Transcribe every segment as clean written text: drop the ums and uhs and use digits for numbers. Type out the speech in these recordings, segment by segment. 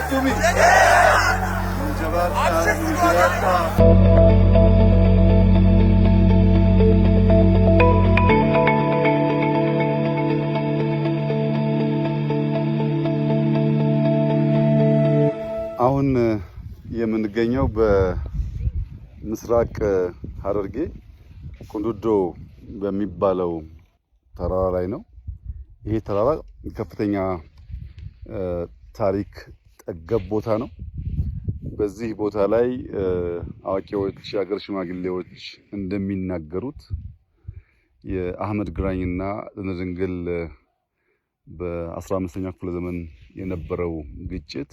Tumi. አሁን የምንገኘው በምስራቅ ሐረርጌ ቁንዱዶ በሚባለው ተራራ ላይ ነው። ይሄ ተራራ ከፍተኛ ታሪክ ጠገብ ቦታ ነው። በዚህ ቦታ ላይ አዋቂዎች፣ የሀገር ሽማግሌዎች እንደሚናገሩት የአህመድ ግራኝና ድንግል በ15ኛው ክፍለ ዘመን የነበረው ግጭት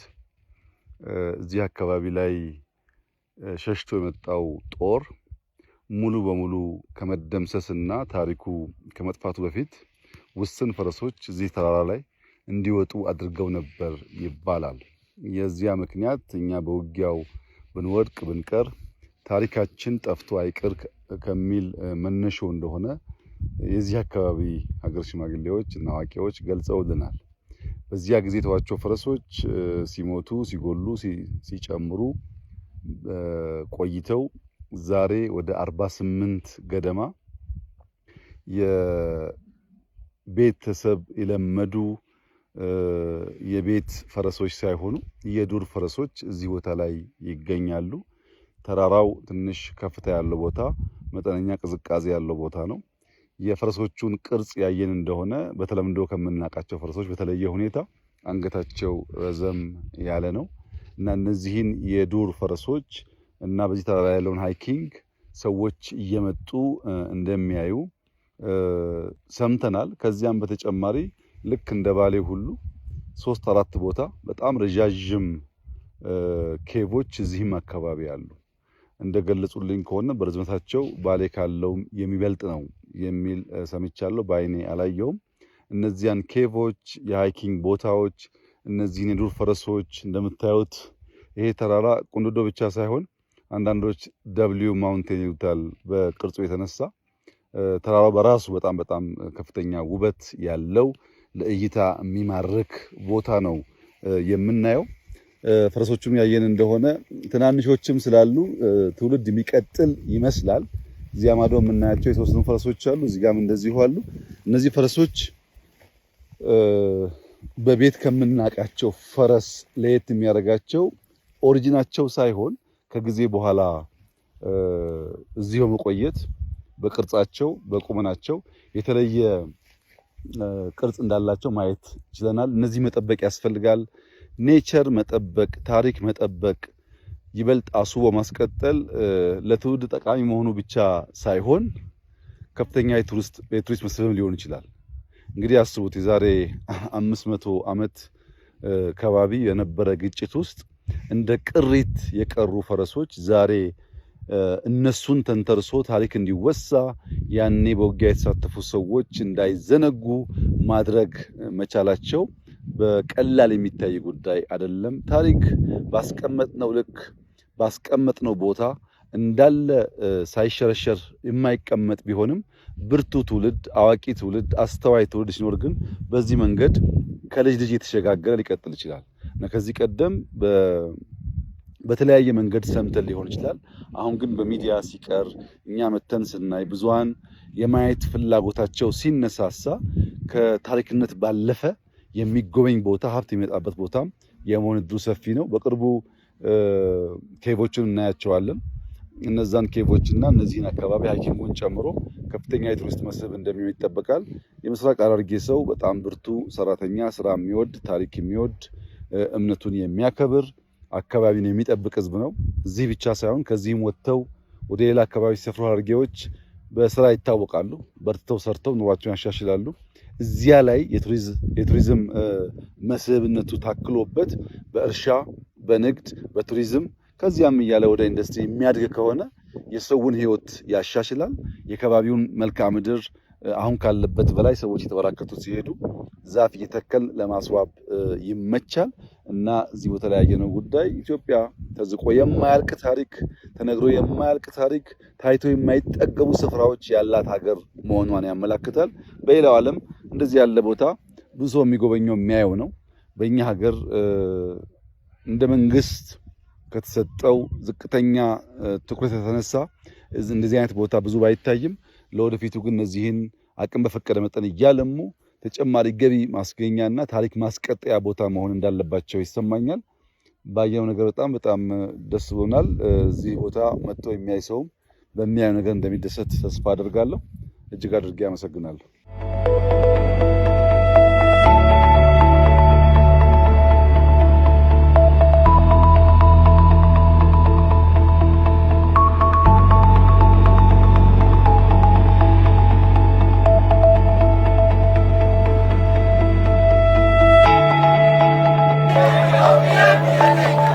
እዚህ አካባቢ ላይ ሸሽቶ የመጣው ጦር ሙሉ በሙሉ ከመደምሰስና ታሪኩ ከመጥፋቱ በፊት ውስን ፈረሶች እዚህ ተራራ ላይ እንዲወጡ አድርገው ነበር ይባላል። የዚያ ምክንያት እኛ በውጊያው ብንወድቅ ብንቀር ታሪካችን ጠፍቶ አይቀር ከሚል መነሾ እንደሆነ የዚህ አካባቢ ሀገር ሽማግሌዎች እና አዋቂዎች ገልጸውልናል። በዚያ ጊዜ የተዋቸው ፈረሶች ሲሞቱ፣ ሲጎሉ፣ ሲጨምሩ ቆይተው ዛሬ ወደ 48 ገደማ የቤተሰብ የለመዱ የቤት ፈረሶች ሳይሆኑ የዱር ፈረሶች እዚህ ቦታ ላይ ይገኛሉ። ተራራው ትንሽ ከፍታ ያለው ቦታ፣ መጠነኛ ቅዝቃዜ ያለው ቦታ ነው። የፈረሶቹን ቅርጽ ያየን እንደሆነ በተለምዶ ከምናውቃቸው ፈረሶች በተለየ ሁኔታ አንገታቸው ረዘም ያለ ነው እና እነዚህን የዱር ፈረሶች እና በዚህ ተራራ ያለውን ሃይኪንግ ሰዎች እየመጡ እንደሚያዩ ሰምተናል። ከዚያም በተጨማሪ ልክ እንደ ባሌ ሁሉ 3-4 ቦታ በጣም ረዣዥም ኬቮች እዚህም አካባቢ አሉ። እንደገለጹልኝ ከሆነ በርዝመታቸው ባሌ ካለው የሚበልጥ ነው የሚል ሰምቻለሁ። በአይኔ አላየውም። እነዚያን ኬቮች፣ የሃይኪንግ ቦታዎች፣ እነዚህን የዱር ፈረሶች እንደምታዩት ይሄ ተራራ ቁንዱዶ ብቻ ሳይሆን አንዳንዶች ደብሊው ማውንቴን ይሉታል በቅርጹ የተነሳ ተራራው በራሱ በጣም ከፍተኛ ውበት ያለው ለእይታ የሚማርክ ቦታ ነው የምናየው። ፈረሶቹም ያየን እንደሆነ ትናንሾችም ስላሉ ትውልድ የሚቀጥል ይመስላል። እዚያ ማዶ የምናያቸው የተወሰኑ ፈረሶች አሉ፣ እዚህ ጋርም እንደዚሁ አሉ። እነዚህ ፈረሶች በቤት ከምናውቃቸው ፈረስ ለየት የሚያደርጋቸው ኦሪጂናቸው ሳይሆን ከጊዜ በኋላ እዚህ በመቆየት በቅርጻቸው በቁመናቸው የተለየ ቅርጽ እንዳላቸው ማየት ችለናል። እነዚህ መጠበቅ ያስፈልጋል። ኔቸር መጠበቅ፣ ታሪክ መጠበቅ ይበልጥ አስቦ ማስቀጠል ለትውልድ ጠቃሚ መሆኑ ብቻ ሳይሆን ከፍተኛ የቱሪስት መስህብም ሊሆን ይችላል። እንግዲህ አስቡት የዛሬ 500 ዓመት ከባቢ የነበረ ግጭት ውስጥ እንደ ቅሪት የቀሩ ፈረሶች ዛሬ እነሱን ተንተርሶ ታሪክ እንዲወሳ ያኔ በውጊያ የተሳተፉ ሰዎች እንዳይዘነጉ ማድረግ መቻላቸው በቀላል የሚታይ ጉዳይ አይደለም። ታሪክ ባስቀመጥነው ልክ ባስቀመጥነው ቦታ እንዳለ ሳይሸረሸር የማይቀመጥ ቢሆንም ብርቱ ትውልድ፣ አዋቂ ትውልድ፣ አስተዋይ ትውልድ ሲኖር ግን በዚህ መንገድ ከልጅ ልጅ የተሸጋገረ ሊቀጥል ይችላል እና ከዚህ ቀደም በተለያየ መንገድ ሰምተን ሊሆን ይችላል። አሁን ግን በሚዲያ ሲቀር እኛ መተን ስናይ ብዙሃን የማየት ፍላጎታቸው ሲነሳሳ ከታሪክነት ባለፈ የሚጎበኝ ቦታ ሀብት የሚመጣበት ቦታም የመሆን እድሉ ሰፊ ነው። በቅርቡ ኬቮችን እናያቸዋለን። እነዛን ኬቮችና እነዚህን አካባቢ ሃይኪንጉን ጨምሮ ከፍተኛ የቱሪስት መስህብ እንደሚሆን ይጠበቃል። የምስራቅ ሐረርጌ ሰው በጣም ብርቱ ሰራተኛ፣ ስራ የሚወድ፣ ታሪክ የሚወድ፣ እምነቱን የሚያከብር፣ አካባቢን የሚጠብቅ ህዝብ ነው። እዚህ ብቻ ሳይሆን ከዚህም ወጥተው ወደ ሌላ አካባቢ ሲሰፍሩ ሐረርጌዎች በስራ ይታወቃሉ። በርትተው ሰርተው ኑሯቸውን ያሻሽላሉ። እዚያ ላይ የቱሪዝም መስህብነቱ ታክሎበት በእርሻ፣ በንግድ፣ በቱሪዝም ከዚያም እያለ ወደ ኢንዱስትሪ የሚያድግ ከሆነ የሰውን ህይወት ያሻሽላል። የከባቢውን መልክዓ ምድር አሁን ካለበት በላይ ሰዎች የተበራከቱ ሲሄዱ ዛፍ እየተከል ለማስዋብ ይመቻል እና እዚህ ቦታ ላይ ያየነው ጉዳይ ኢትዮጵያ ተዝቆ የማያልቅ ታሪክ፣ ተነግሮ የማያልቅ ታሪክ፣ ታይቶ የማይጠገቡ ስፍራዎች ያላት ሀገር መሆኗን ያመለክታል። በሌላው ዓለም እንደዚህ ያለ ቦታ ብዙ ሰው የሚጎበኘው የሚያየው ነው። በእኛ ሀገር እንደ መንግስት ከተሰጠው ዝቅተኛ ትኩረት የተነሳ እንደዚህ አይነት ቦታ ብዙ ባይታይም ለወደፊቱ ግን እነዚህን አቅም በፈቀደ መጠን እያለሙ ተጨማሪ ገቢ ማስገኛና ታሪክ ማስቀጠያ ቦታ መሆን እንዳለባቸው ይሰማኛል። ባየው ነገር በጣም ደስ ብሎናል። እዚህ ቦታ መጥቶ የሚያይ ሰውም በሚያየው ነገር እንደሚደሰት ተስፋ አደርጋለሁ። እጅግ አድርጌ አመሰግናለሁ። Yeah.